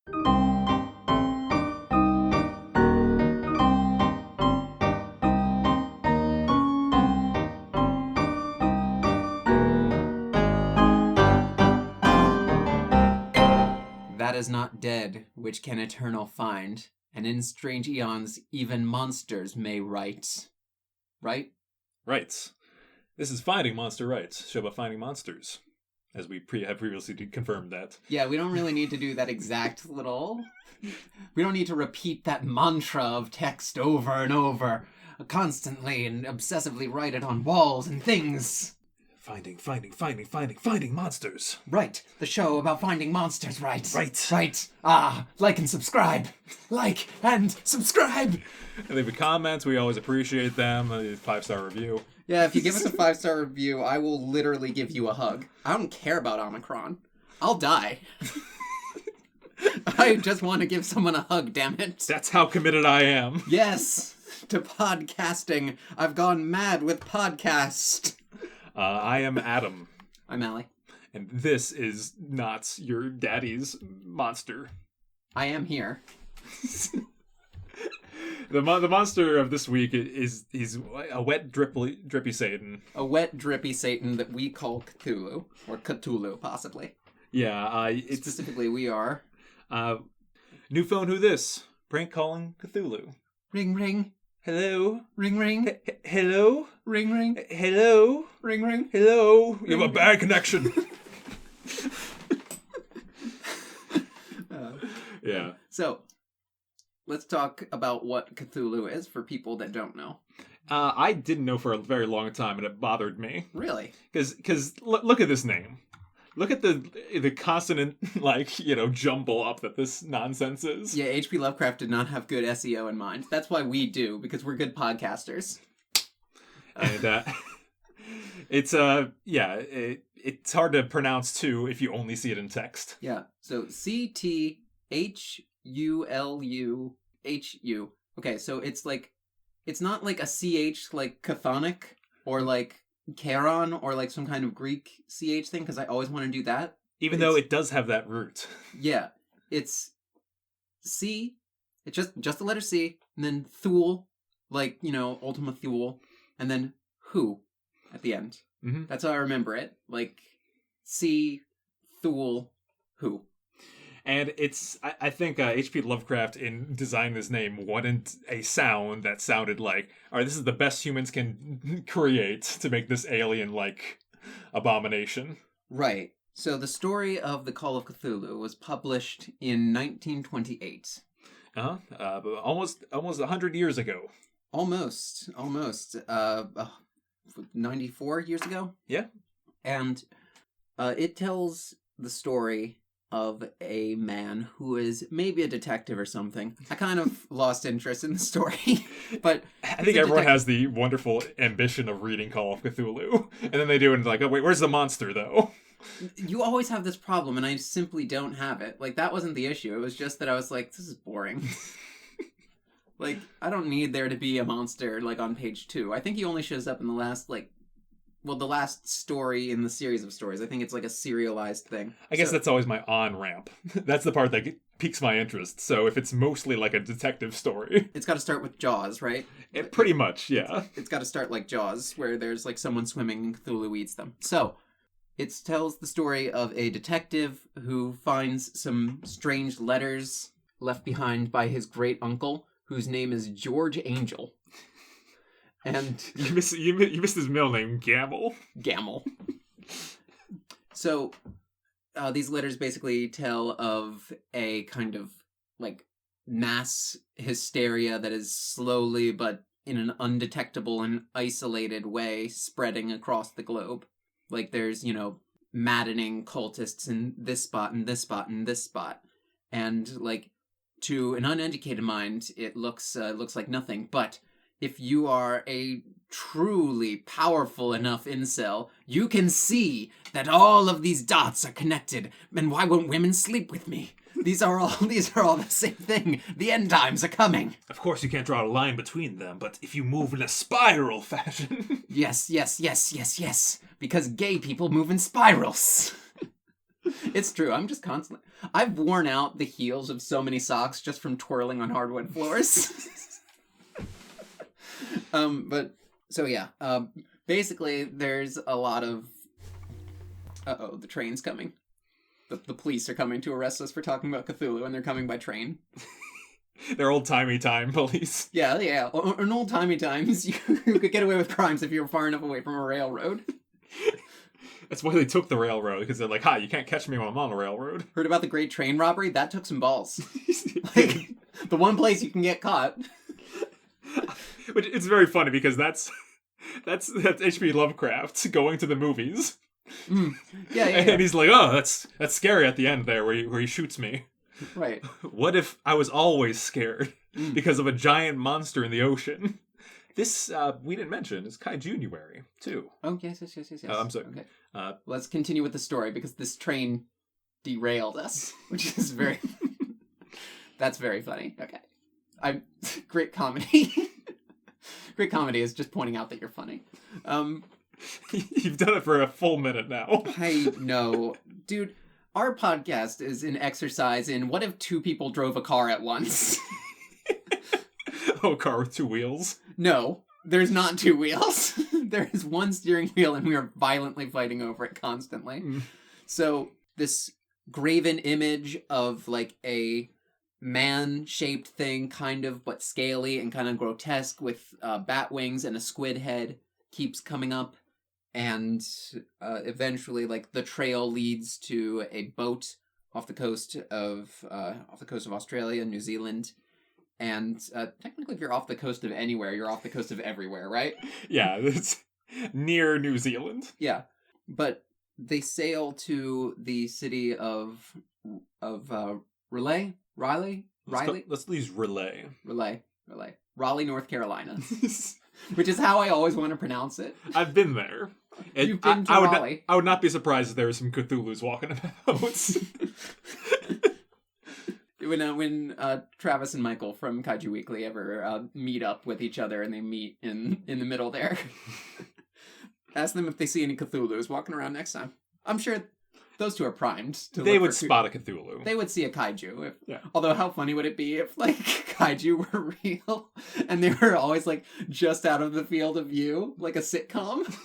That is not dead, which can eternal find, and in strange eons even monsters may write. Right? Rights. This is Finding Monster Rights, show about finding monsters, as we have previously confirmed that. Yeah, we don't really need to do that exact little... We don't need to repeat that mantra of text over and over, constantly and obsessively write it on walls and things. Finding monsters. Right, the show about finding monsters, right? Right. Like and subscribe. Like and subscribe. And leave a comment, we always appreciate them. A 5-star review. Yeah, if you give us a 5-star review, I will literally give you a hug. I don't care about Omicron. I'll die. I just want to give someone a hug, damn it. That's how committed I am. Yes, to podcasting. I've gone mad with podcast. I am Adam. I'm Allie. And this is not your daddy's monster. I am here. The monster of this week he's a wet, drippy Satan. A wet, drippy Satan that we call Cthulhu. Or Cthulhu, possibly. Yeah, Specifically, we are... New phone, who this? Prank calling Cthulhu. Ring, ring. Hello? Ring, ring. Hello? Ring, ring. Hello? Ring, ring. Hello? You have a bad connection. Yeah. So, let's talk about what Cthulhu is for people that don't know. I didn't know for a very long time, and it bothered me. Really? Because look at this name. Look at the consonant, jumble up that this nonsense is. Yeah, H.P. Lovecraft did not have good SEO in mind. That's why we do, because we're good podcasters. And it's hard to pronounce too if you only see it in text. Yeah. So Cthulhu. Okay, so it's not like a CH like chthonic or like Charon or like some kind of Greek CH thing, because I always want to do that. Even though it does have that root. Yeah. It's C. It's just the letter C, and then Thule, like, Ultima Thule, and then who at the end. Mm-hmm. That's how I remember it. Like, C, Thule, who. And I think H.P. Lovecraft, in designing this name, wanted a sound that sounded like, all right, this is the best humans can create to make this alien-like abomination. Right. So the story of the Call of Cthulhu was published in 1928. Almost 100 years ago. Almost. 94 years ago? Yeah. And it tells the story of a man who is maybe a detective or something. I kind of lost interest in the story, but... I think everyone has the wonderful ambition of reading Call of Cthulhu, and then they do it and like, oh wait, where's the monster though? You always have this problem, and I simply don't have it. Like, that wasn't the issue. It was just that I was like, this is boring. Like, I don't need there to be a monster, like, on page 2. I think he only shows up in the last, the last story in the series of stories. I think it's like a serialized thing. I guess that's always my on-ramp. That's the part that piques my interest. So if it's mostly like a detective story... It's got to start with Jaws, right? Pretty much, yeah. It's got to start like Jaws, where there's like someone swimming and Cthulhu eats them. So, it tells the story of a detective who finds some strange letters left behind by his great-uncle, whose name is George Angel. And you missed his middle name, Gamble. So these letters basically tell of a kind of like mass hysteria that is slowly but in an undetectable and isolated way spreading across the globe. Like there's, maddening cultists in this spot and this spot and this spot. And like to an uneducated mind, it looks like nothing, but if you are a truly powerful enough incel, you can see that all of these dots are connected. And why won't women sleep with me? These are all the same thing. The end times are coming. Of course you can't draw a line between them, but if you move in a spiral fashion... Yes. Because gay people move in spirals. It's true. I'm just constantly... I've worn out the heels of so many socks just from twirling on hardwood floors. But so yeah, basically there's a lot of the train's coming. The police are coming to arrest us for talking about Cthulhu, and they're coming by train. They're old-timey time police. Yeah. In old-timey times, you could get away with crimes if you were far enough away from a railroad. That's why they took the railroad, because they're like, "Ha, you can't catch me when I'm on a railroad." Heard about the Great Train Robbery? That took some balls. Like, the one place you can get caught. Which it's very funny because that's H.P. Lovecraft going to the movies. Yeah. And he's like, "Oh, that's scary at the end there where he shoots me." Right. What if I was always scared because of a giant monster in the ocean? This we didn't mention is Kaijunuary too. Oh yes. I'm sorry. Okay. Let's continue with the story because this train derailed us, which is very. That's very funny. Okay. Great comedy. Great comedy is just pointing out that you're funny. You've done it for a full minute now. I know. Dude, our podcast is an exercise in what if two people drove a car at once? Oh, a car with two wheels? No, there's not two wheels. There is one steering wheel and we are violently fighting over it constantly. So this graven image of like a man-shaped thing, kind of, but scaly and kind of grotesque with bat wings and a squid head keeps coming up. And eventually, like, the trail leads to a boat off the coast of Australia, New Zealand. And technically, if you're off the coast of anywhere, you're off the coast of everywhere, right? Yeah, it's near New Zealand. Yeah, but they sail to the city of Riley. Let's use Relay. Raleigh, North Carolina, which is how I always want to pronounce it. I've been there. You've been to Raleigh. I would not be surprised if there were some Cthulhus walking about. When Travis and Michael from Kaiju Weekly ever meet up with each other and they meet in the middle there, ask them if they see any Cthulhus walking around next time. I'm sure those two are primed to They would spot a Cthulhu. They would see a kaiju. Yeah. Although how funny would it be if like kaiju were real and they were always like just out of the field of view, like a sitcom?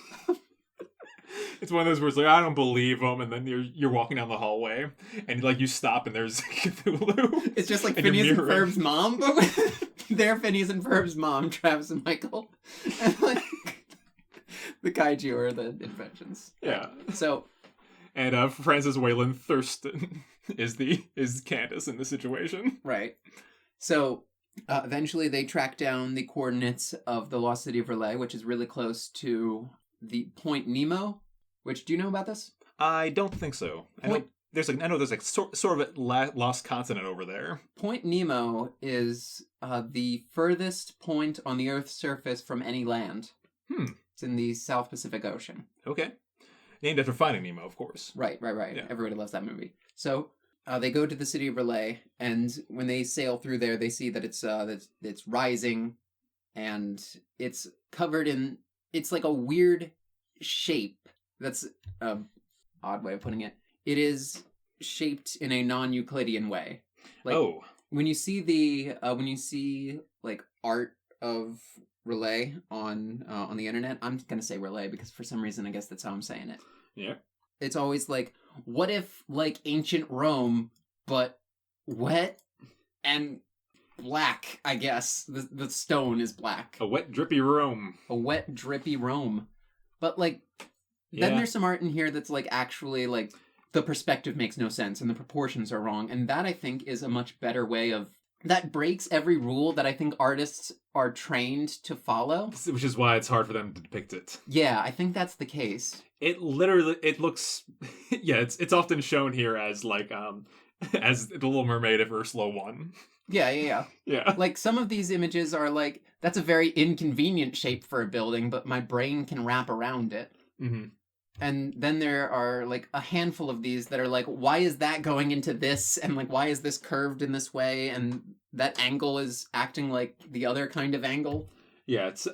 It's one of those where it's like, I don't believe them, and then you're walking down the hallway, and like you stop, and there's Cthulhu. It's just like Phineas and Ferb's mom, but they're Phineas and Ferb's mom, Travis and Michael, and like the kaiju are the inventions. Yeah. So, and Francis Wayland Thurston is Candace in the situation. Right. So eventually they track down the coordinates of the lost city of Relay, which is really close to the Point Nemo. Which, do you know about this? I don't think so. I know there's sort of a lost continent over there. Point Nemo is the furthest point on the Earth's surface from any land. It's in the South Pacific Ocean. Okay. Named after Finding Nemo, of course. Right. Yeah. Everybody loves that movie. So they go to the city of Relay, and when they sail through there, they see that it's rising, and it's covered in. It's like a weird shape. That's an odd way of putting it. It is shaped in a non-Euclidean way. Like, when you see like art of Relay on the internet, I'm gonna say Relay because for some reason I guess that's how I'm saying it. Yeah. It's always like, what if like ancient Rome, but wet and black? I guess the stone is black. A wet drippy Rome. But like. Then there's some art in here that's like actually like the perspective makes no sense and the proportions are wrong. And that I think is a much better way of that breaks every rule that I think artists are trained to follow. Which is why it's hard for them to depict it. Yeah, I think that's the case. It looks it's often shown here as like as The Little Mermaid if Ursula won. Yeah. Like some of these images are like that's a very inconvenient shape for a building, but my brain can wrap around it. Mm-hmm. And then there are, like, a handful of these that are like, why is that going into this? And, like, why is this curved in this way? And that angle is acting like the other kind of angle. Yeah, it's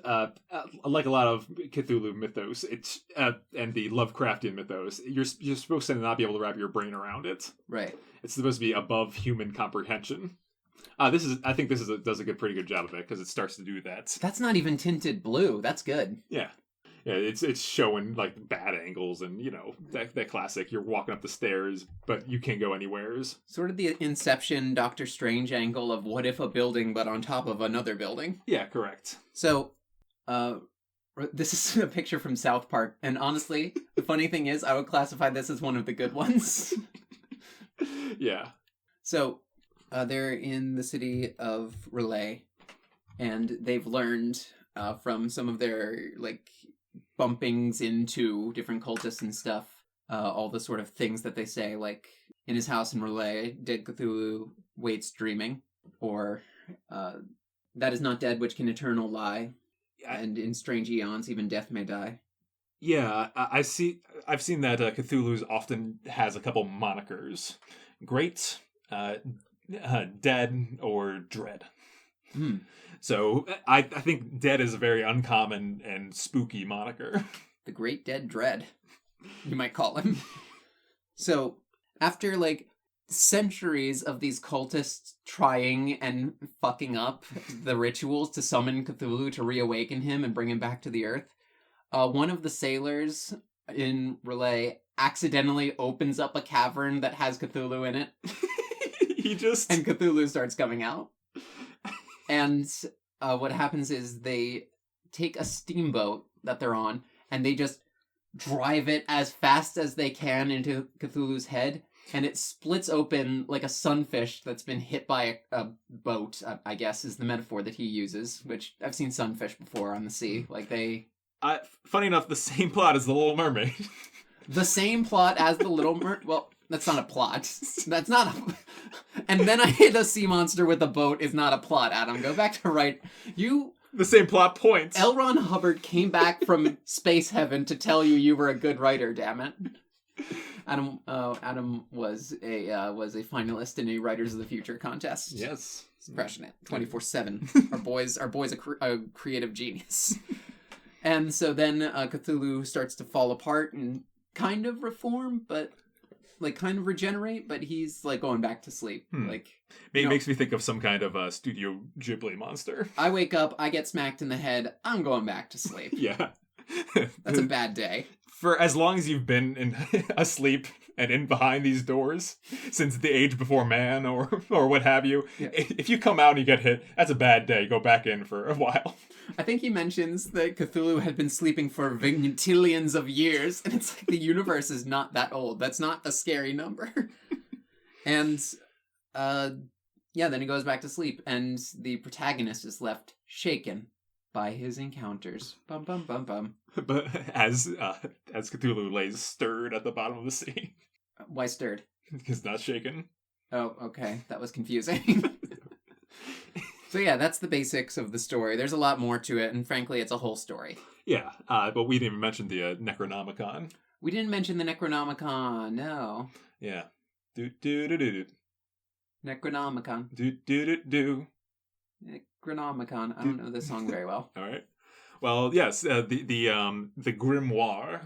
like a lot of Cthulhu mythos. It's and the Lovecraftian mythos. You're supposed to not be able to wrap your brain around it. Right. It's supposed to be above human comprehension. I think this does a pretty good job of it because it starts to do that. That's not even tinted blue. That's good. Yeah. Yeah, it's showing like bad angles and that classic. You're walking up the stairs, but you can't go anywheres. Sort of the Inception Doctor Strange angle of what if a building but on top of another building. Yeah, correct. So, this is a picture from South Park, and honestly, the funny thing is, I would classify this as one of the good ones. Yeah. So, they're in the city of Relay, and they've learned from some of their like bumpings into different cultists and stuff, all the sort of things that they say, like in his house in Relay, dead Cthulhu waits dreaming, or that is not dead which can eternal lie, and in strange eons even death may die. Yeah, I've seen that Cthulhu's often has a couple monikers: Great, Dead, or Dread. Hmm. So I think Dead is a very uncommon and spooky moniker. The Great Dead Dread, you might call him. So, after like centuries of these cultists trying and fucking up the rituals to summon Cthulhu to reawaken him and bring him back to the earth, one of the sailors in Relay accidentally opens up a cavern that has Cthulhu in it. And Cthulhu starts coming out. And what happens is they take a steamboat that they're on, and they just drive it as fast as they can into Cthulhu's head, and it splits open like a sunfish that's been hit by a boat, I guess is the metaphor that he uses, which I've seen sunfish before on the sea. Like they... funny enough, the same plot as The Little Mermaid. The same plot as The Little Mermaid? Well, that's not a plot. That's not a... And then I hit a sea monster with a boat is not a plot, Adam. Go back to right... The same plot points. L. Ron Hubbard came back from space heaven to tell you were a good writer, damn it. Adam was a finalist in a Writers of the Future contest. Yes. He's crushing it 24/7. Our boy's a creative genius. And so then Cthulhu starts to fall apart and kind of reform, but like kind of regenerate, but he's like going back to sleep. Like it makes me think of some kind of Studio Ghibli monster. I wake up, I get smacked in the head, I'm going back to sleep. Yeah. That's a bad day. For as long as you've been asleep and in behind these doors since the age before man or what have you, yeah. If you come out and you get hit, that's a bad day. Go back in for a while. I think he mentions that Cthulhu had been sleeping for vintillions of years, and it's like the universe is not that old. That's not a scary number. And, then he goes back to sleep, and the protagonist is left shaken by his encounters. Bum, bum, bum, bum. But as Cthulhu lays stirred at the bottom of the sea. Why stirred? He's not shaken. Oh, okay. That was confusing. So yeah, that's the basics of the story. There's a lot more to it, and frankly, it's a whole story. Yeah, but we didn't even mention the Necronomicon. We didn't mention the Necronomicon, no. Yeah. Do-do-do-do-do. Necronomicon. Do-do-do-do. Necronomicon. I don't know this song very well. All right. Well, yes, the grimoire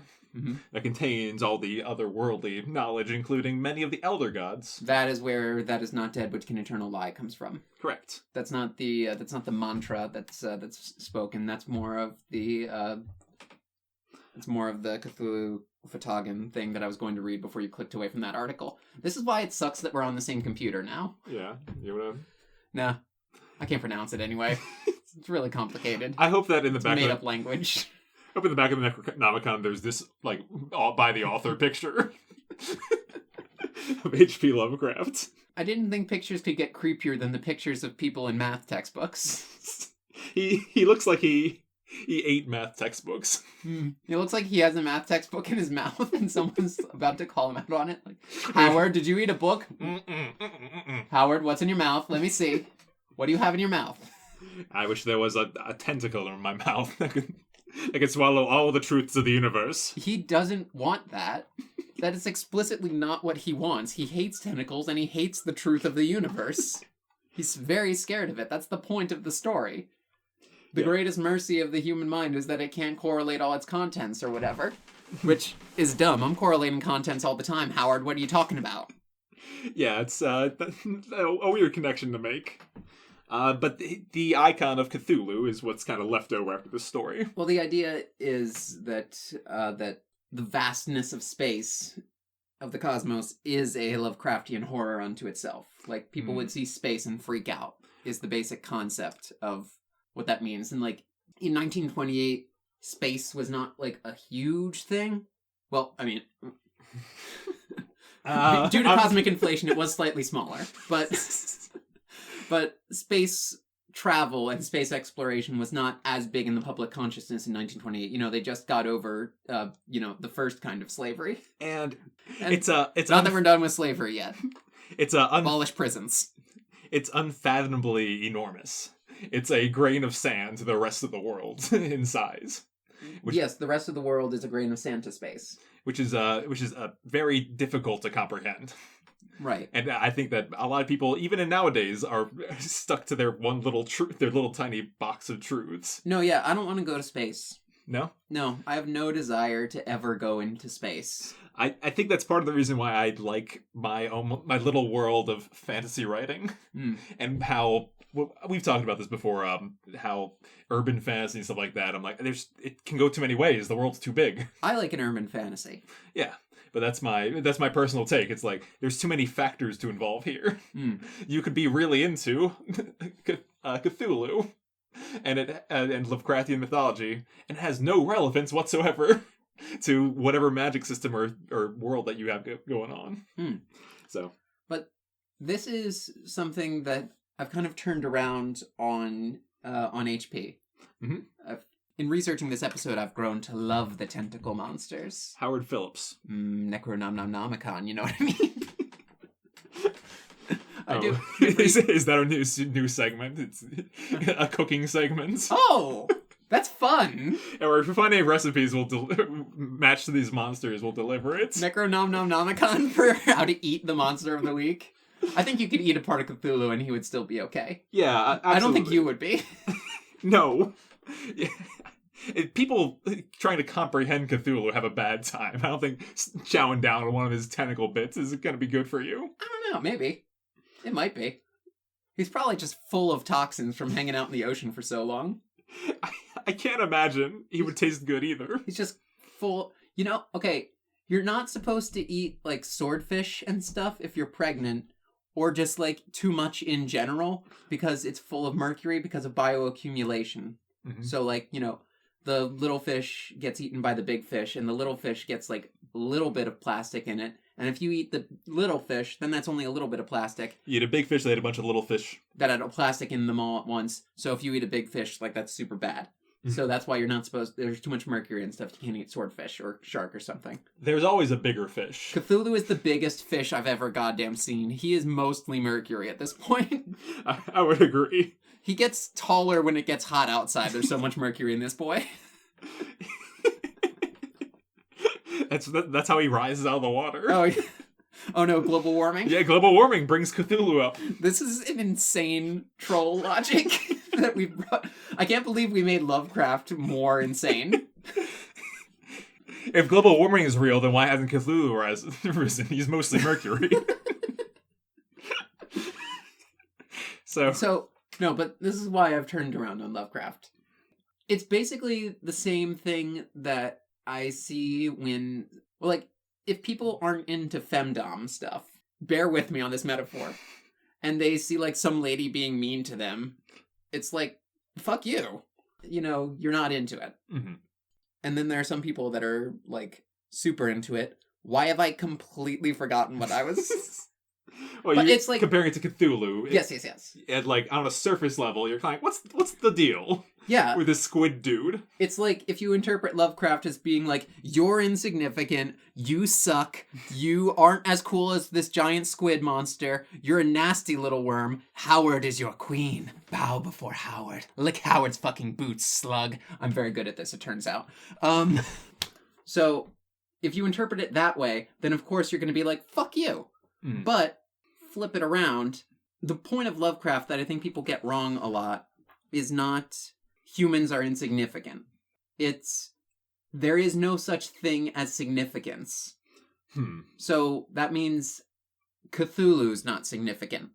that contains all the otherworldly knowledge, including many of the elder gods. That is where "that is not dead, which can eternal lie" comes from. Correct. That's not the mantra that's spoken. That's more of the Cthulhu Fhtagn thing that I was going to read before you clicked away from that article. This is why it sucks that we're on the same computer now. Yeah, you wanna? Nah, I can't pronounce it anyway. It's really complicated. I hope that in the back made up language. I hope in the back of the Necronomicon there's this like all by the author picture of H.P. Lovecraft. I didn't think pictures could get creepier than the pictures of people in math textbooks. He looks like he ate math textbooks. It looks like he has a math textbook in his mouth and someone's about to call him out on it. Like, Howard, did you eat a book? Howard, what's in your mouth? Let me see. What do you have in your mouth? I wish there was a tentacle in my mouth that could swallow all the truths of the universe. He doesn't want that. That is explicitly not what he wants. He hates tentacles and he hates the truth of the universe. He's very scared of it. That's the point of the story. The greatest mercy of the human mind is that it can't correlate all its contents or whatever. Which is dumb. I'm correlating contents all the time, Howard. What are you talking about? Yeah, it's a weird connection to make. But the icon of Cthulhu is what's kind of left over after this story. Well, the idea is that that the vastness of space, of the cosmos, is a Lovecraftian horror unto itself. Like, people would see space and freak out, is the basic concept of what that means. And, like, in 1928, space was not, like, a huge thing. Well, I mean... due to cosmic inflation, it was slightly smaller. But space travel and space exploration was not as big in the public consciousness in 1928. You know, they just got over, the first kind of slavery. And it's not that we're done with slavery yet. It's abolish prisons. It's unfathomably enormous. It's a grain of sand to the rest of the world in size. Yes, the rest of the world is a grain of sand to space. Which is very difficult to comprehend. Right. And I think that a lot of people, even in nowadays, are stuck to their one little their little tiny box of truths. No, yeah, I don't want to go to space. No? No, I have no desire to ever go into space. I think that's part of the reason why I like my little world of fantasy writing. And how... Well, we've talked about this before, how urban fantasy and stuff like that, I'm like, it can go too many ways. The world's too big. I like an urban fantasy. Yeah, but that's my personal take. It's like, there's too many factors to involve here. You could be really into Cthulhu and Lovecraftian mythology, and it has no relevance whatsoever to whatever magic system or world that you have going on. So, but this is something that I've kind of turned around on HP. In researching this episode, I've grown to love the tentacle monsters. Howard Phillips. Necronomnomicon, you know what I mean? I do. Is that our new segment? It's a cooking segment. Oh, that's fun. Or if we find any recipes we'll match to these monsters, we'll deliver it. Necronomnomicon for how to eat the monster of the week. I think you could eat a part of Cthulhu and he would still be okay. Yeah, absolutely. I don't think you would be. No. People trying to comprehend Cthulhu have a bad time. I don't think chowing down on one of his tentacle bits is going to be good for you. I don't know, maybe. It might be. He's probably just full of toxins from hanging out in the ocean for so long. I can't imagine he would taste good either. He's just full... okay, you're not supposed to eat, like, swordfish and stuff if you're pregnant, or just, like, too much in general, because it's full of mercury because of bioaccumulation. So, like, the little fish gets eaten by the big fish, and the little fish gets, like, a little bit of plastic in it. And if you eat the little fish, then that's only a little bit of plastic. You eat a big fish, they eat a bunch of little fish. That had plastic in them all at once. So if you eat a big fish, like, that's super bad. So that's why you're not supposed... There's too much mercury and stuff. You can't eat swordfish or shark or something. There's always a bigger fish. Cthulhu is the biggest fish I've ever goddamn seen. He is mostly mercury at this point. I would agree. He gets taller when it gets hot outside. There's so much mercury in this boy. That's how he rises out of the water. Oh, yeah. Oh no, global warming? Yeah, global warming brings Cthulhu up. This is an insane troll logic that we brought. I can't believe we made Lovecraft more insane. If global warming is real, then why hasn't Cthulhu risen? He's mostly mercury. So, no, but this is why I've turned around on Lovecraft. It's basically the same thing that I see when, if people aren't into femdom stuff, bear with me on this metaphor, and they see, like, some lady being mean to them, it's like, fuck you. You're not into it. And then there are some people that are, like, super into it. Why have I completely forgotten what I was... Well, but it's like comparing it to Cthulhu. Yes. And like on a surface level, you're kind of like, what's the deal? Yeah, with this squid dude. It's like if you interpret Lovecraft as being like, you're insignificant, you suck, you aren't as cool as this giant squid monster, you're a nasty little worm. Howard is your queen. Bow before Howard. Lick Howard's fucking boots, slug. I'm very good at this, it turns out. So if you interpret it that way, then of course you're going to be like, fuck you. But flip it around. The point of Lovecraft that I think people get wrong a lot is not humans are insignificant. There is no such thing as significance. So that means Cthulhu's not significant.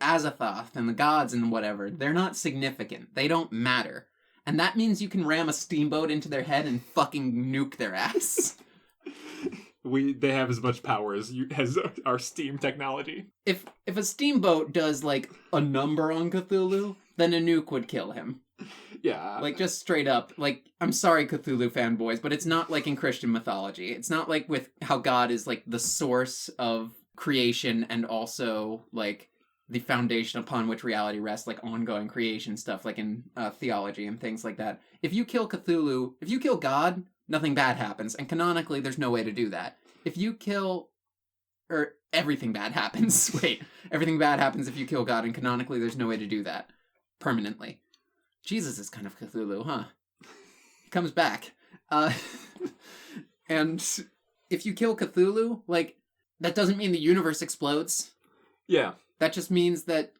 Azathoth and the gods and whatever, they're not significant. They don't matter. And that means you can ram a steamboat into their head and fucking nuke their ass. They have as much power as our steam technology. If a steamboat does, like, a number on Cthulhu, then a nuke would kill him. Yeah. Like, just straight up. Like, I'm sorry, Cthulhu fanboys, but it's not like in Christian mythology. It's not like with how God is, like, the source of creation and also, like, the foundation upon which reality rests, like ongoing creation stuff, like in theology and things like that. If you kill Cthulhu, if you kill God, nothing bad happens. And canonically, there's no way to do that. If you kill... Or everything bad happens. Wait. Everything bad happens if you kill God, and canonically, there's no way to do that. Permanently. Jesus is kind of Cthulhu, huh? He comes back. And if you kill Cthulhu, like, that doesn't mean the universe explodes. Yeah. That just means that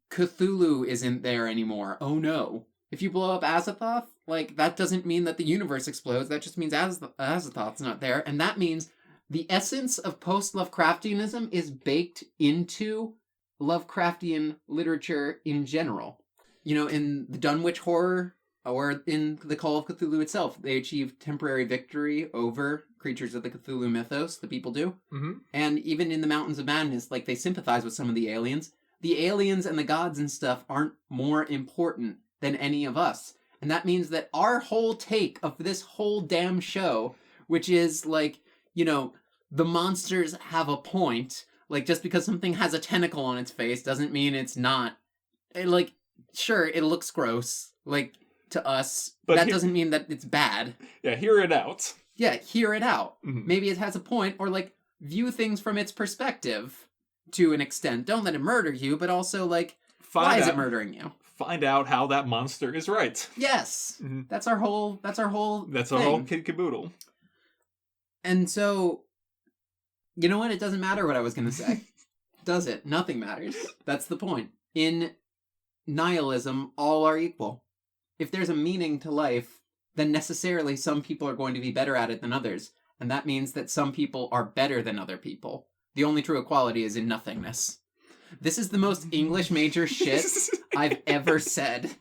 Cthulhu isn't there anymore. Oh no. If you blow up Azathoth, like, that doesn't mean that the universe explodes. That just means Azathoth's not there. And that means the essence of post-Lovecraftianism is baked into Lovecraftian literature in general. You know, in the Dunwich Horror, or in the Call of Cthulhu itself, they achieve temporary victory over creatures of the Cthulhu mythos, the people do. Mm-hmm. And even in the Mountains of Madness, like, they sympathize with some of the aliens. The aliens and the gods and stuff aren't more important than any of us. And that means that our whole take of this whole damn show, which is, like, you know, the monsters have a point. Like, just because something has a tentacle on its face doesn't mean it's not. Like, sure, it looks gross, like, to us. But that doesn't mean that it's bad. Yeah, hear it out. Yeah, hear it out. Mm-hmm. Maybe it has a point, or, like, view things from its perspective to an extent. Don't let it murder you, but also, like, why is it murdering you? Find out how that monster is right. Yes. Mm-hmm. That's our whole That's our whole kid caboodle. And so, you know what? It doesn't matter what I was going to say. Does it? Nothing matters. That's the point. In nihilism, all are equal. If there's a meaning to life, then necessarily some people are going to be better at it than others. And that means that some people are better than other people. The only true equality is in nothingness. This is the most English major shit I've ever said.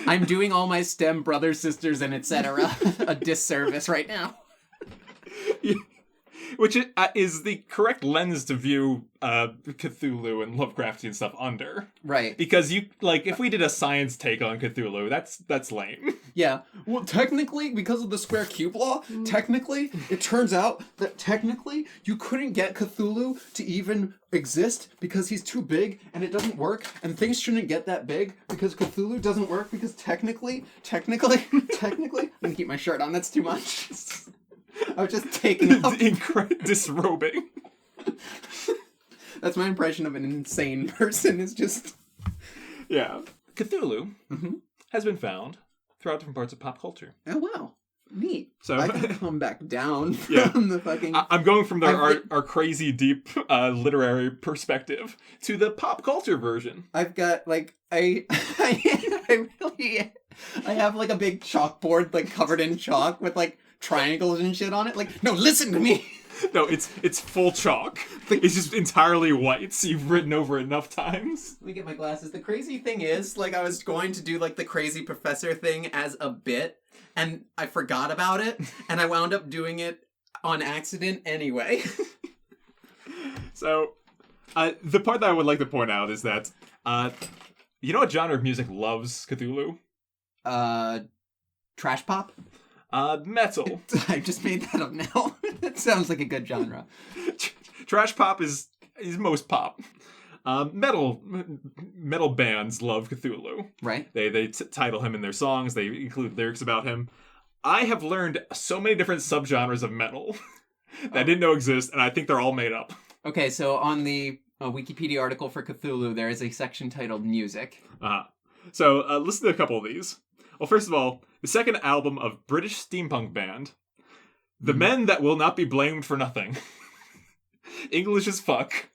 I'm doing all my STEM brothers, sisters, and etc. a disservice right now. Which is the correct lens to view Cthulhu and Lovecraftian stuff under. Right. Because if we did a science take on Cthulhu, that's lame. Yeah. Well, technically, because of the square cube law, technically, it turns out that technically you couldn't get Cthulhu to even exist because he's too big and it doesn't work, and things shouldn't get that big because Cthulhu doesn't work because technically, I'm gonna keep my shirt on, that's too much. I was just taking off. Disrobing. That's my impression of an insane person, is just... Yeah. Cthulhu has been found throughout different parts of pop culture. Oh, wow. Neat. So I can come back down from the fucking... I'm going from our crazy deep literary perspective to the pop culture version. I've got, like, I have, like, a big chalkboard, like, covered in chalk with, like, triangles and shit on it. Like, no, listen to me! No, it's full chalk. It's just entirely white, so you've written over it enough times. Let me get my glasses. The crazy thing is, like, I was going to do, like, the crazy professor thing as a bit, and I forgot about it, and I wound up doing it on accident anyway. So, the part that I would like to point out is that, you know what genre of music loves Cthulhu? Trash pop? Metal. I just made that up now. That sounds like a good genre. Trash pop is most pop. Metal bands love Cthulhu. Right. They title him in their songs. They include lyrics about him. I have learned so many different subgenres of metal that I didn't know exist, and I think they're all made up. Okay, so on the Wikipedia article for Cthulhu, there is a section titled Music. So listen to a couple of these. Well, first of all, the second album of British steampunk band, The Men That Will Not Be Blamed for Nothing, English as fuck,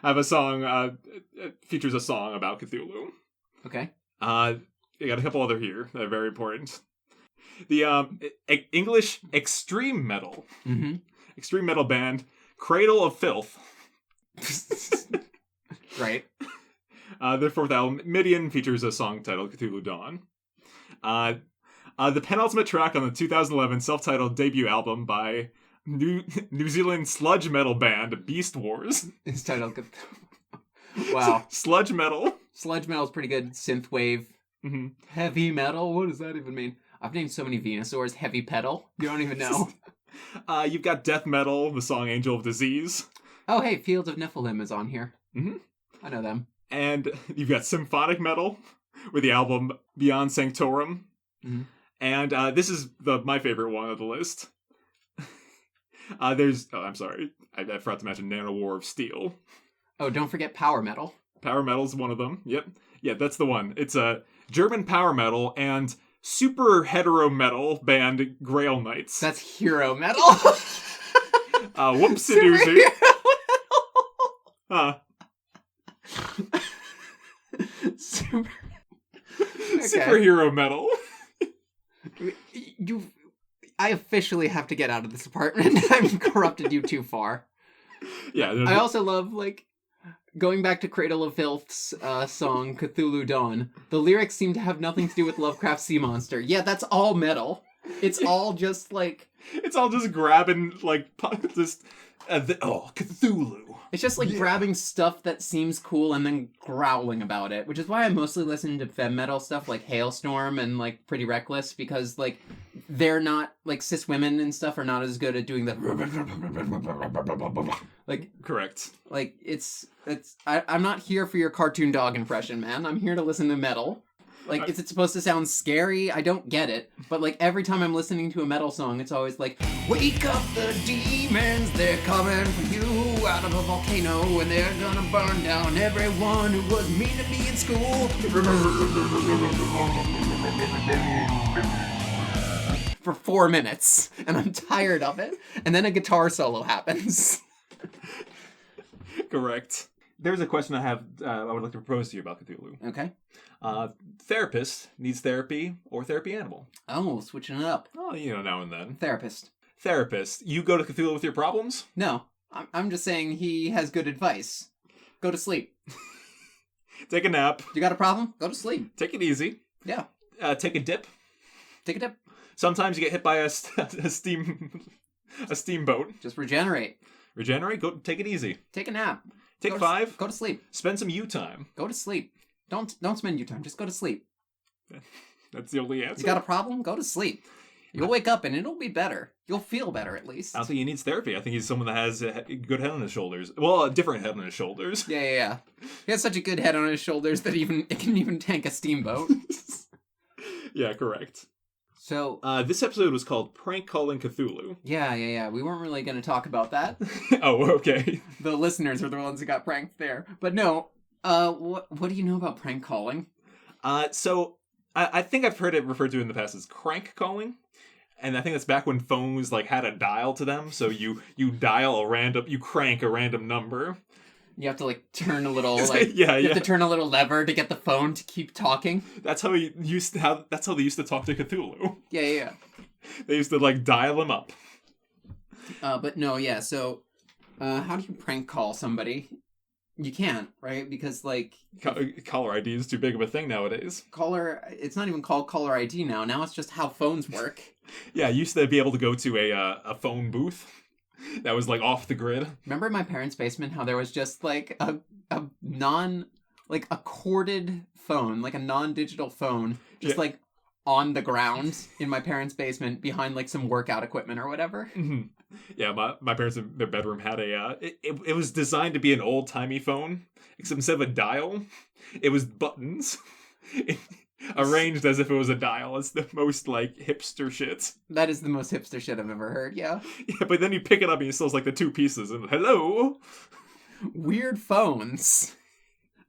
have a song, features a song about Cthulhu. Okay. I got a couple other here that are very important. The English extreme metal. Mm-hmm. Extreme metal band, Cradle of Filth. Right. Their fourth album, Midian, features a song titled Cthulhu Dawn. The penultimate track on the 2011 self-titled debut album by New Zealand sludge metal band Beast Wars. It's titled Wow. Sludge metal. Sludge metal is pretty good. Synthwave. Mm-hmm. Heavy metal? What does that even mean? I've named so many Venusaurs. Heavy pedal? You don't even know. You've got death metal, the song Angel of Disease. Oh, hey, Fields of Nephilim is on here. Mm-hmm. I know them. And you've got symphonic metal with the album Beyond Sanctorum. Mm-hmm. And this is my favorite one of the list. I'm sorry. I forgot to mention Nano War of Steel. Oh, don't forget power metal. Power metal's one of them. Yep. Yeah, that's the one. It's a German power metal and super hetero metal band Grail Knights. That's hero metal. Whoopsie-doozy. Super... Superhero metal. I officially have to get out of this apartment. I've corrupted you too far. Yeah. I also love, like, going back to Cradle of Filth's song, Cthulhu Dawn, the lyrics seem to have nothing to do with Lovecraft's sea monster. Yeah, that's all metal. It's all just, like... It's all just grabbing, like, just... Cthulhu. It's just, like, grabbing stuff that seems cool and then growling about it, which is why I mostly listen to fem metal stuff like Hailstorm and, like, Pretty Reckless, because, like, they're not, like, cis women and stuff are not as good at doing the... Like... Correct. Like, I'm not here for your cartoon dog impression, man. I'm here to listen to metal. Like, is it supposed to sound scary? I don't get it. But, like, every time I'm listening to a metal song, it's always like, wake up the demons, they're coming for you out of a volcano, and they're gonna burn down everyone who was mean to me in school. For 4 minutes. And I'm tired of it. And then a guitar solo happens. Correct. There's a question I have, I would like to propose to you about Cthulhu. Okay. Therapist needs therapy or therapy animal. Oh, switching it up. Oh, now and then. Therapist. Therapist. You go to Cthulhu with your problems? No. I'm just saying he has good advice. Go to sleep. Take a nap. You got a problem? Go to sleep. Take it easy. Yeah. Take a dip. Take a dip. Sometimes you get hit by a steamboat. Just regenerate. Regenerate? Go take it easy. Take a nap. Take 5. Go to sleep. Spend some you time. Go to sleep. Don't spend you time. Just go to sleep. That's the only answer. You got a problem? Go to sleep. You'll wake up and it'll be better. You'll feel better at least. I don't think he needs therapy. I think he's someone that has a good head on his shoulders. Well, a different head on his shoulders. Yeah. He has such a good head on his shoulders that it can even tank a steamboat. Yeah, correct. So this episode was called Prank Calling Cthulhu. Yeah. We weren't really going to talk about that. Oh, okay. The listeners are the ones who got pranked there. But no, what do you know about prank calling? So I think I've heard it referred to in the past as crank calling. And I think that's back when phones like had a dial to them. So you crank a random number. You have to like turn a little like you have to turn a little lever to get the phone to keep talking. That's how they used to talk to Cthulhu. Yeah. They used to like dial him up. But no, yeah. So, how do you prank call somebody? You can't, right? Because like caller ID is too big of a thing nowadays. It's not even called caller ID now. Now it's just how phones work. Yeah, I used to be able to go to a phone booth that was like off the grid. Remember in my parents' basement how there was just like a corded phone, like a non-digital phone, just like on the ground in my parents' basement behind like some workout equipment or whatever. Mm-hmm. Yeah, my parents in their bedroom had it was designed to be an old-timey phone, except instead of a dial, it was buttons. Arranged as if it was a dial. It's the most, like, hipster shit. That is the most hipster shit I've ever heard, yeah. Yeah, but then you pick it up and it still has, like, the 2 pieces, and hello! Weird phones.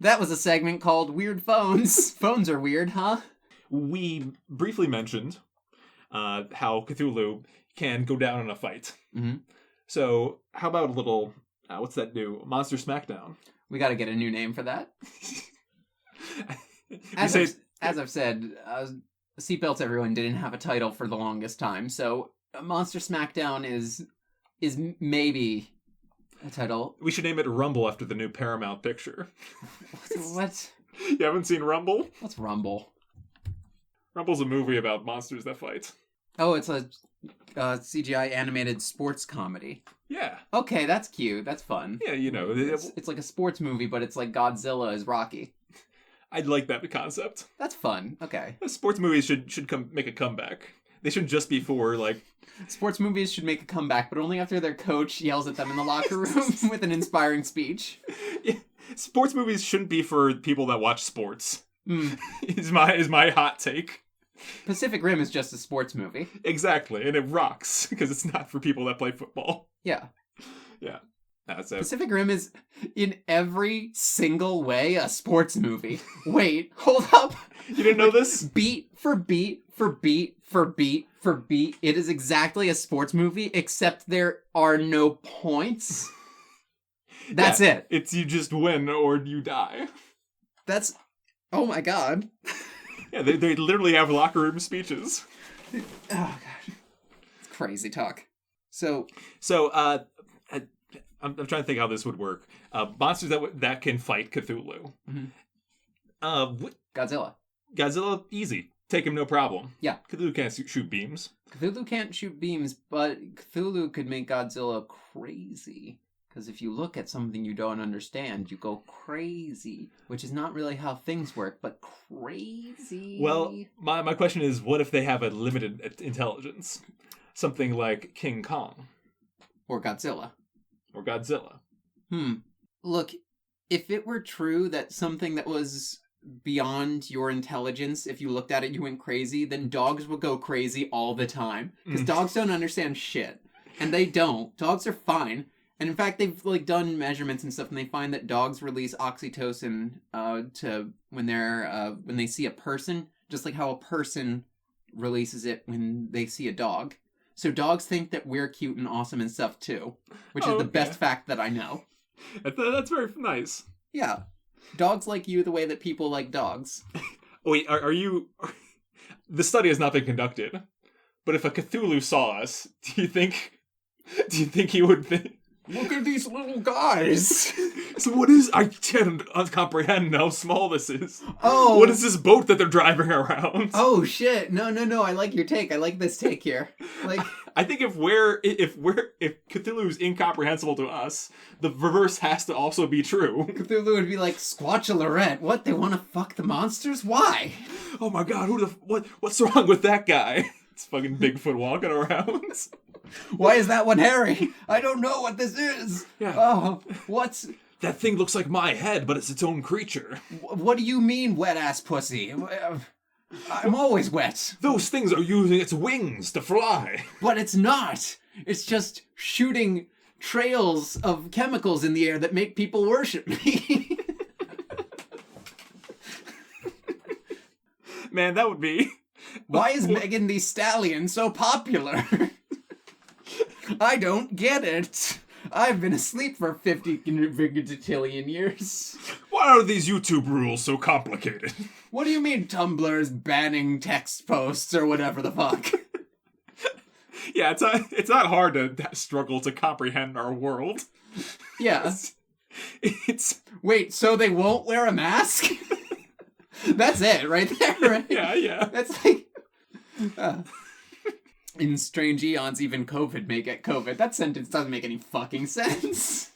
That was a segment called Weird Phones. Phones are weird, huh? We briefly mentioned how Cthulhu can go down in a fight. Mm-hmm. So, how about a little, what's that new? Monster Smackdown. We gotta get a new name for that. as I've said, Seatbelts Everyone didn't have a title for the longest time, so Monster Smackdown is maybe a title. We should name it Rumble after the new Paramount picture. What? You haven't seen Rumble? What's Rumble? Rumble's a movie about monsters that fight. Oh, it's a CGI animated sports comedy. Yeah. Okay, that's cute. That's fun. Yeah, you know. It's like a sports movie, but it's like Godzilla is Rocky. I'd like that concept. That's fun. Okay. Sports movies should make a comeback. They shouldn't just be for, like... Sports movies should make a comeback, but only after their coach yells at them in the locker room with an inspiring speech. Yeah. Sports movies shouldn't be for people that watch sports. Mm. is my hot take. Pacific Rim is just a sports movie. Exactly, and it rocks, because it's not for people that play football. Yeah. Yeah. That's it. Pacific Rim is, in every single way, a sports movie. Wait, hold up. You didn't know this? Beat for beat for beat for beat for beat, it is exactly a sports movie, except there are no points. That's it. It's you just win or you die. That's... Oh my god. Yeah, they literally have locker room speeches. Oh god. It's crazy talk. So I'm trying to think how this would work. Monsters that can fight Cthulhu. Mm-hmm. Godzilla, easy. Take him, no problem. Yeah. Cthulhu can't shoot beams. Cthulhu can't shoot beams, but Cthulhu could make Godzilla crazy. Because if you look at something you don't understand, you go crazy. Which is not really how things work, but crazy. Well, my question is, what if they have a limited intelligence? Something like King Kong. Or Godzilla. Look, if it were true that something that was beyond your intelligence, if you looked at it, you went crazy, then dogs would go crazy all the time. Because dogs don't understand shit. And they don't. Dogs are fine. And in fact, they've like done measurements and stuff, and they find that dogs release oxytocin when they see a person, just like how a person releases it when they see a dog. So dogs think that we're cute and awesome and stuff too, which is the best fact that I know. That's very nice. Yeah, dogs like you the way that people like dogs. Wait, are you? The study has not been conducted, but if a Cthulhu saw us, do you think he would think? Look at these little guys. So what is... I can't comprehend how small this is. Oh. What is this boat that they're driving around? Oh, shit. No. I like your take. I like this take here. Like, I think if Cthulhu's incomprehensible to us, the reverse has to also be true. Cthulhu would be like, Squatcha Lorette, what? They want to fuck the monsters? Why? Oh my god, what's wrong with that guy? It's fucking Bigfoot walking around. Why is that one hairy? I don't know what this is. Yeah. Oh, what's... That thing looks like my head, but it's its own creature. What do you mean, wet-ass pussy? I'm always wet. Those things are using its wings to fly. But it's not. It's just shooting trails of chemicals in the air that make people worship me. Man, that would be... Why is Megan Thee Stallion so popular? I don't get it. I've been asleep for 50 gigatillion years. Why are these YouTube rules so complicated? What do you mean Tumblr's banning text posts or whatever the fuck? Yeah, it's not hard to struggle to comprehend our world. Yeah. It's... Wait, so they won't wear a mask? That's it, right there, right? Yeah. That's like... in strange eons, even COVID may get COVID. That sentence doesn't make any fucking sense.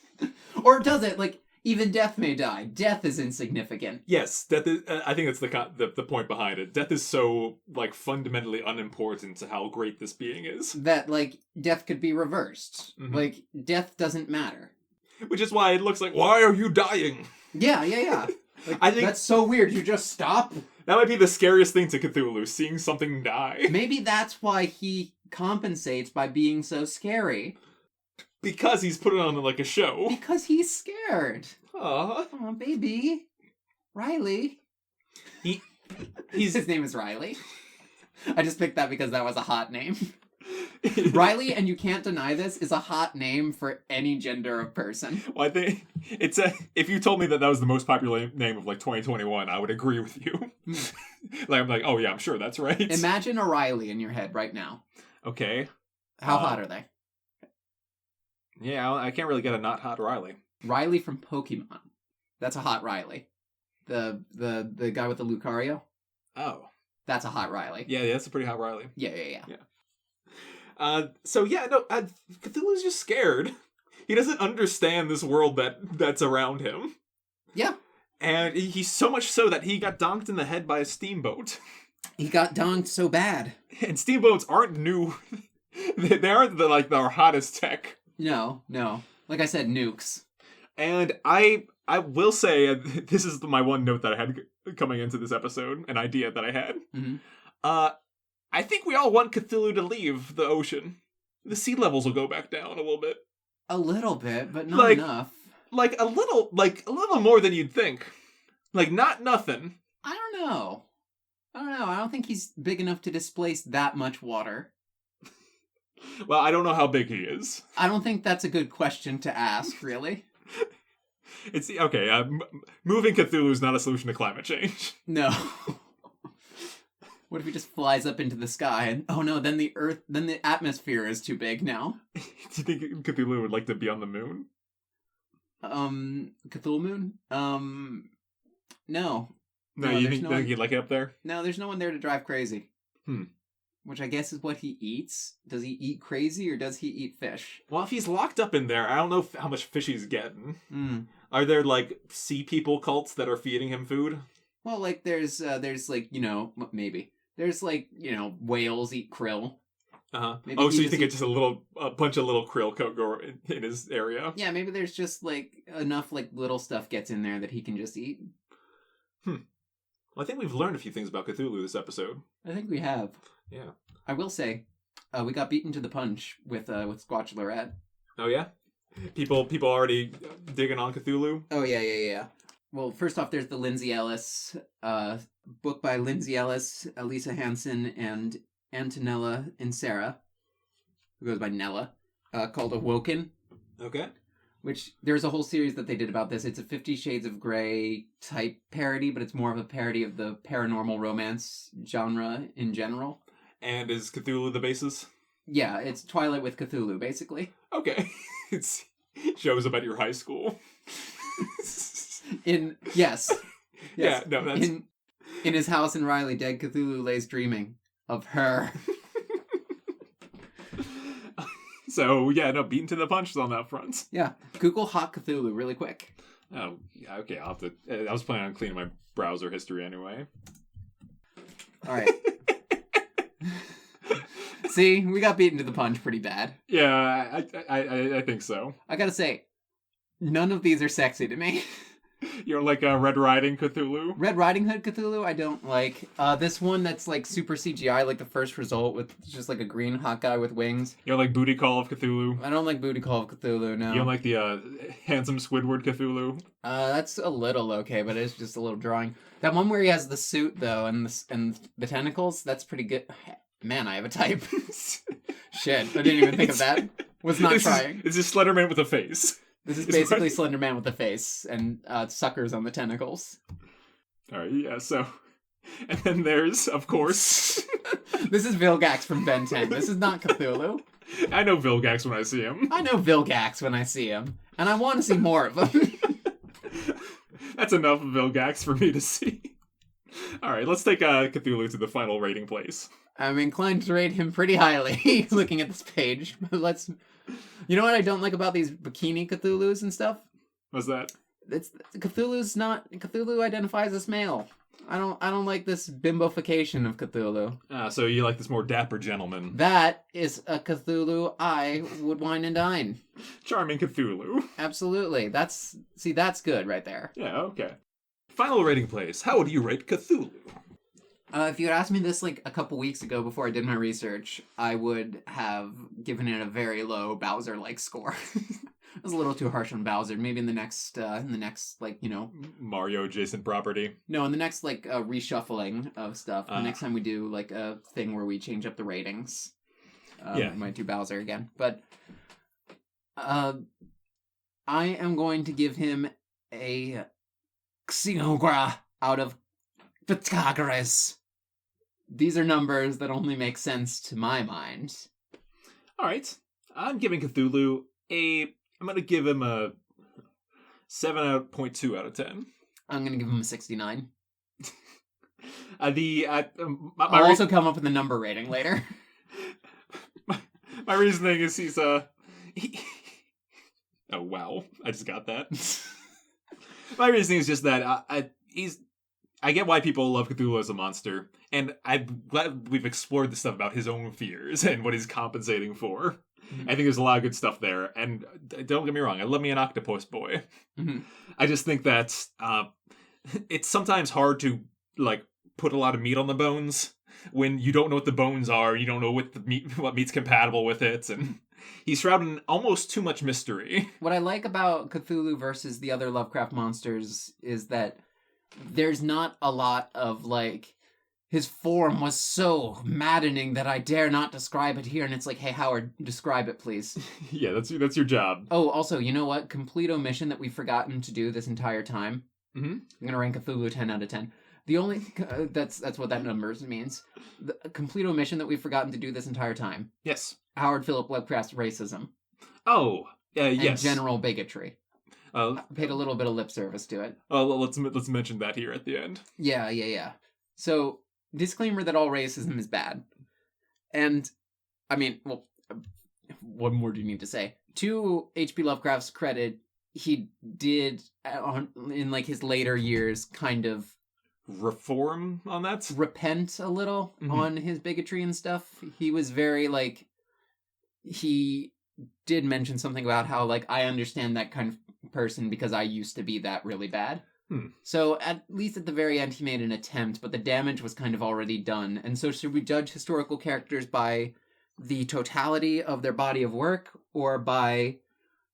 Or does it? Like, even death may die. Death is insignificant. Yes, death is, I think that's the point behind it. Death is so, like, fundamentally unimportant to how great this being is. That, like, death could be reversed. Mm-hmm. Like, death doesn't matter. Which is why it looks like, why are you dying? Yeah. Like, I think that's so weird. You just stop. That might be the scariest thing to Cthulhu, seeing something die. Maybe that's why he compensates by being so scary. Because he's put it on like a show. Because he's scared. Aww. Oh, baby. Riley. His name is Riley. I just picked that because that was a hot name. Riley, and you can't deny this, is a hot name for any gender of person. Well, I think if you told me that was the most popular name of like 2021, I would agree with you. Like I'm like, oh yeah, I'm sure that's right. Imagine a Riley in your head right now. Okay. How hot are they? Yeah, I can't really get a not hot Riley. Riley from Pokemon. That's a hot Riley. The guy with the Lucario. Oh. That's a hot Riley. Yeah, that's a pretty hot Riley. Yeah. Cthulhu's just scared. He doesn't understand this world that's around him. Yeah. And he's so much so that he got donked in the head by a steamboat. He got donked so bad. And steamboats aren't new. They aren't our hottest tech. No. Like I said, nukes. And I will say, this is my one note that I had coming into this episode, an idea that I had. Mm-hmm. I think we all want Cthulhu to leave the ocean. The sea levels will go back down a little bit. A little bit, but not enough. Like a little more than you'd think. Like, not nothing. I don't know. I don't think he's big enough to displace that much water. Well, I don't know how big he is. I don't think that's a good question to ask, really. It's okay. Moving Cthulhu is not a solution to climate change. No. What if he just flies up into the sky and then the atmosphere is too big now? Do you think Cthulhu would like to be on the moon? Cthulhu moon? No. No, you think he'd like it up there? No, there's no one there to drive crazy. Which I guess is what he eats. Does he eat crazy or does he eat fish? Well, if he's locked up in there, I don't know how much fish he's getting. Are there, sea people cults that are feeding him food? Well, there's maybe. There's, whales eat krill. Uh-huh. Oh, so you think it's just a bunch of little krill go in his area? Yeah, maybe there's just, enough, little stuff gets in there that he can just eat. Well, I think we've learned a few things about Cthulhu this episode. I think we have. Yeah. I will say, we got beaten to the punch with Squatch Lorette. Oh, yeah? People already digging on Cthulhu? Oh, yeah. Well, first off, there's the Lindsay Ellis book by Lindsay Ellis, Elisa Hansen, and Antonella Insera, who goes by Nella, called Awoken. Okay. Which, there's a whole series that they did about this. It's a 50 Shades of Grey type parody, but it's more of a parody of the paranormal romance genre in general. And is Cthulhu the basis? Yeah, it's Twilight with Cthulhu, basically. Okay. It's shows about your high school. Yes. Yeah, no, that's... In his house in Riley, dead Cthulhu lays dreaming of her. So, yeah, no, beaten to the punch on that front. Yeah. Google Hot Cthulhu really quick. Oh, yeah, okay, I'll have to... I was planning on cleaning my browser history anyway. All right. See, we got beaten to the punch pretty bad. Yeah, I think so. I gotta say, none of these are sexy to me. You're like a Red Riding Cthulhu? Red Riding Hood Cthulhu, I don't like. This one that's super CGI, like the first result with just a green hot guy with wings. You don't like Booty Call of Cthulhu? I don't like Booty Call of Cthulhu, no. You don't like the Handsome Squidward Cthulhu? That's a little okay, but it's just a little drawing. That one where he has the suit, though, and the tentacles, that's pretty good. Man, I have a type. Shit, I didn't even think of that. Was not trying. It's a Slender Man with a face. This is basically Slender Man with a face and suckers on the tentacles. Alright, yeah, so... And then there's, of course... This is Vilgax from Ben 10. This is not Cthulhu. I know Vilgax when I see him. I know Vilgax when I see him. And I want to see more of him. That's enough of Vilgax for me to see. Alright, let's take Cthulhu to the final rating place. I'm inclined to rate him pretty highly, looking at this page. Let's... You know what I don't like about these bikini Cthulhus and stuff? What's that? Cthulhu identifies as male. I don't like this bimbofication of Cthulhu. So you like this more dapper gentleman. That is a Cthulhu I would wine and dine. Charming Cthulhu. Absolutely. That's good right there. Yeah, okay. Final rating place. How would you rate Cthulhu? If you had asked me this a couple weeks ago before I did my research, I would have given it a very low Bowser-like score. It was a little too harsh on Bowser. Maybe in the next Mario adjacent property. No, in the next reshuffling of stuff. The next time we do a thing where we change up the ratings. We might do Bowser again. But I am going to give him a Xenogra out of Pythagoras. These are numbers that only make sense to my mind. All right. I'm giving Cthulhu I'm going to give him a 7.2 out of 10. I'm going to give him a 69. I'll also come up with a number rating later. my reasoning is he's oh wow, I just got that. My reasoning is just that I get why people love Cthulhu as a monster, and I'm glad we've explored the stuff about his own fears and what he's compensating for. Mm-hmm. I think there's a lot of good stuff there, and don't get me wrong, I love me an octopus boy. Mm-hmm. I just think that it's sometimes hard to like put a lot of meat on the bones when you don't know what the bones are, you don't know what meat's compatible with it, and he's shrouded in almost too much mystery. What I like about Cthulhu versus the other Lovecraft monsters is that there's not a lot of like, his form was so maddening that I dare not describe it here, and it's like, hey Howard, describe it please. Yeah, that's your job. Oh, also, you know what? Complete omission that we've forgotten to do this entire time. Mm-hmm. I'm gonna rank Cthulhu 10 out of 10. The only that's what that number means. The complete omission that we've forgotten to do this entire time. Yes. Howard Philip Lovecraft's racism. Oh, yes. And general bigotry. I paid a little bit of lip service to it. Oh, let's mention that here at the end. Yeah. So, disclaimer that all racism is bad. And, I mean, well, what more do you need to say? To H.P. Lovecraft's credit, he did, in like his later years, kind of reform on that? Repent a little on his bigotry and stuff. He was very, like, he did mention something about how, like, I understand that kind of person because I used to be that really bad. So, at least at the very end, he made an attempt, but the damage was kind of already done. And so, should we judge historical characters by the totality of their body of work, or by,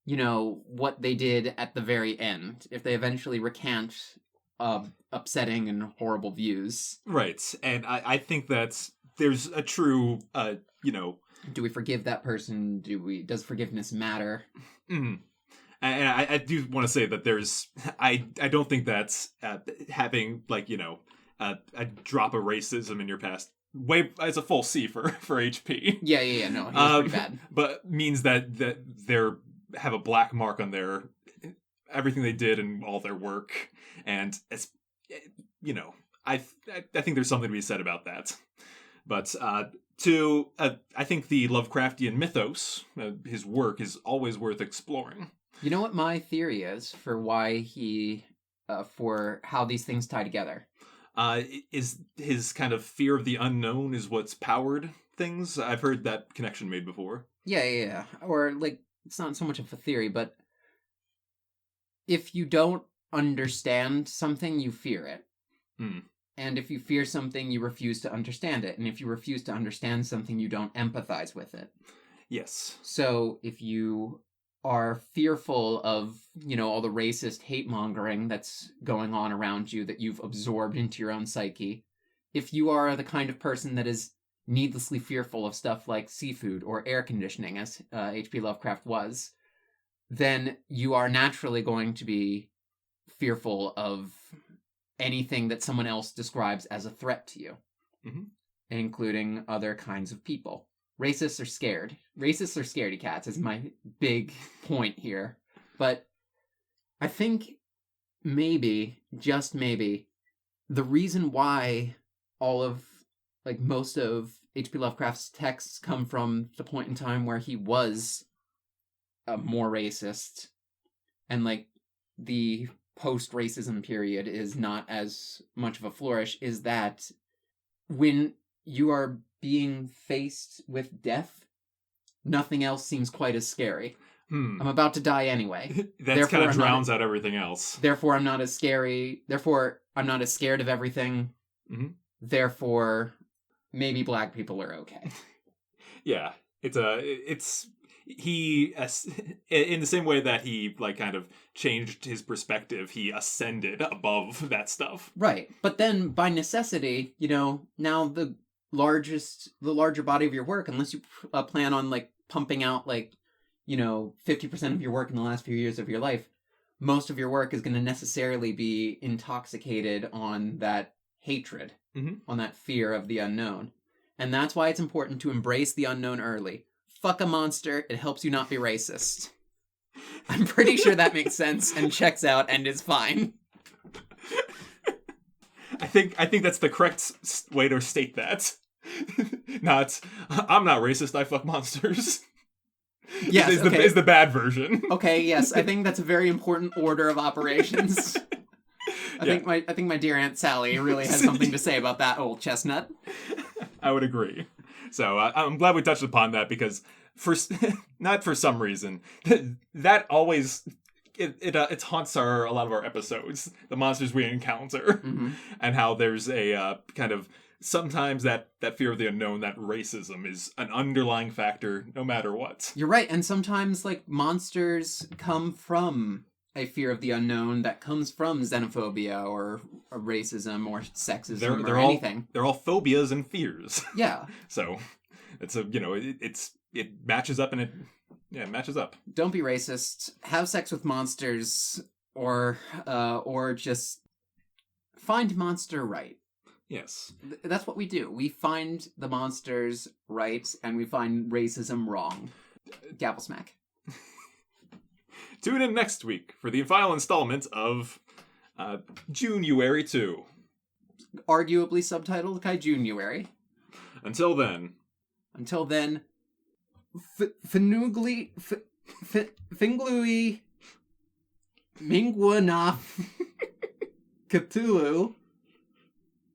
you know, what they did at the very end? If they eventually recant upsetting and horrible views. Right. And I think that there's a true, you know... Do we forgive that person? Does forgiveness matter? Mm. And I do want to say that there's... I don't think that's having, like, you know, a drop of racism in your past. It's a full C for HP. Yeah, no, he was pretty bad. But means that they're have a black mark on their... everything they did and all their work. And it's, you know, I think there's something to be said about that. But I think the Lovecraftian mythos, his work, is always worth exploring. You know what my theory is for why for how these things tie together? Is his kind of fear of the unknown is what's powered things? I've heard that connection made before. Yeah. Or, like, it's not so much of a theory, but if you don't understand something, you fear it. And if you fear something, you refuse to understand it. And if you refuse to understand something, you don't empathize with it. Yes. So if you are fearful of, you know, all the racist hate-mongering that's going on around you that you've absorbed into your own psyche, if you are the kind of person that is needlessly fearful of stuff like seafood or air conditioning, as H.P. Lovecraft was, then you are naturally going to be fearful of anything that someone else describes as a threat to you, including other kinds of people. Racists are scared. Racists are scaredy cats is my big point here. But I think maybe, just maybe, the reason why most of H.P. Lovecraft's texts come from the point in time where he was more racist, and like the post-racism period is not as much of a flourish, is that when you are being faced with death, nothing else seems quite as scary. I'm about to die anyway. That kind of drowns out everything else. Therefore, I'm not as scary. Therefore, I'm not as scared of everything. Therefore, maybe black people are okay. Yeah, he in the same way that he like kind of changed his perspective, he ascended above that stuff. Right. But then by necessity, you know, now the larger body of your work, unless you plan on like pumping out like, you know, 50% of your work in the last few years of your life, most of your work is going to necessarily be intoxicated on that hatred, Mhm. on that fear of the unknown. And that's why it's important to embrace the unknown early. Fuck a monster, it helps you not be racist. I'm pretty sure that makes sense and checks out and is fine. I think that's the correct way to state that. Not, I'm not racist, I fuck monsters. Yes, is the bad version. Okay, yes, I think that's a very important order of operations. I think my dear Aunt Sally really has something to say about that old chestnut. I would agree. So I'm glad we touched upon that, because not for some reason that always it haunts a lot of our episodes, the monsters we encounter, and how there's a kind of sometimes that fear of the unknown, that racism is an underlying factor no matter what. You're right, and sometimes like monsters come from a fear of the unknown that comes from xenophobia or racism or sexism or anything. They're all phobias and fears. Yeah. So it's it matches up, and it matches up. Don't be racist. Have sex with monsters, or just find monster right. Yes. That's what we do. We find the monsters right, and we find racism wrong. Gavel smack. Tune in next week for the final installment of January 2. Arguably subtitled Kaijunuary. Until then, Finglui Mingwanaf Cthulhu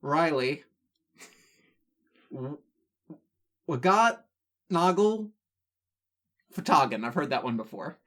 Riley Wagat Noggle Fatagan. I've heard that one before.